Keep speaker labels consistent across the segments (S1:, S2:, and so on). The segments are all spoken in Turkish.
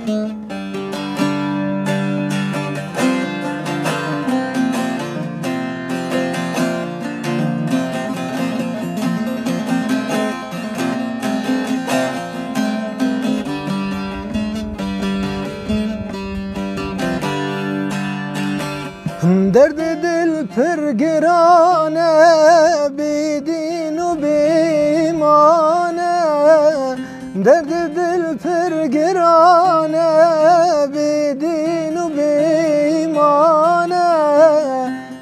S1: Derdi dil pirgirane, bidin u bimane. Derdi dil pirgirane, bidin u bimane.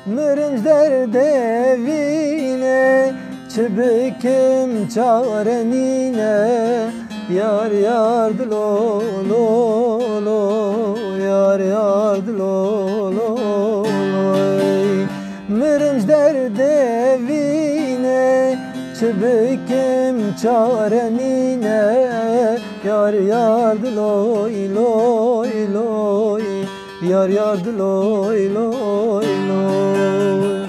S1: Mırınç derdevine, çıbıkım çarenine. Yar yardı lo lo lo, yar yardı lo lo. Mırınç derdevine, çıbıkım çarenine. Yar yardı loy loy loy, yar yardı loy loy loy.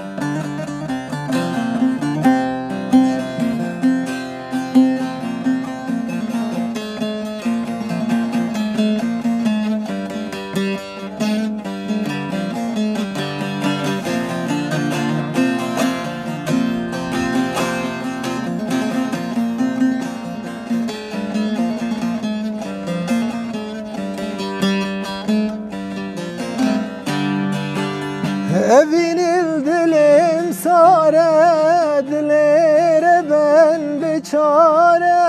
S1: Evinil dilim sare, dilere ben biçare.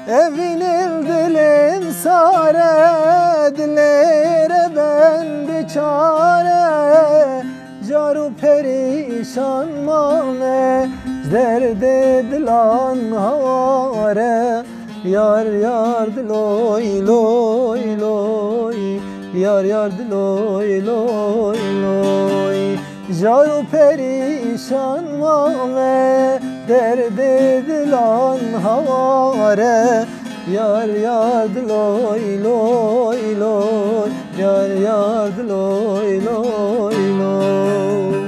S1: Evinil dilim sare, dilere ben biçare. Caru perişan mame, derde dilan havare. Yar yardı loy loy loy, yar yardı loy loy loy. Caru perişan mame, derde dilan havare. Yar yardı loy loy loy, yar yardı loy loy loy.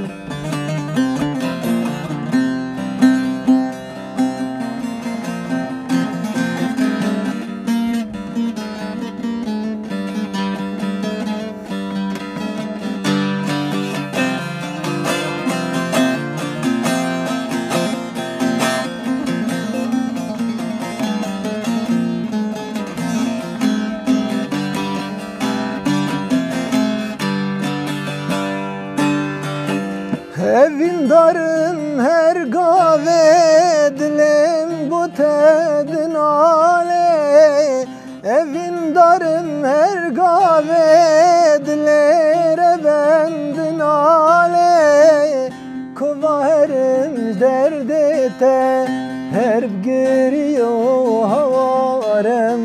S1: Evin darın her gave, dilim bu tedin ale. Evin darın her gave, dilere bendin ale. Kova herim derdete, her giriyor havarem.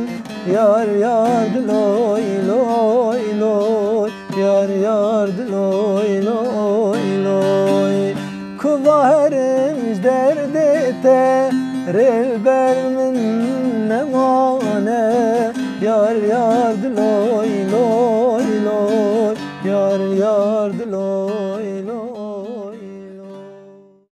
S1: Yar yardı loy loy loy, yar yardı loy loy loy. Kova herim derdete, revber min nemane. Yar yardı loy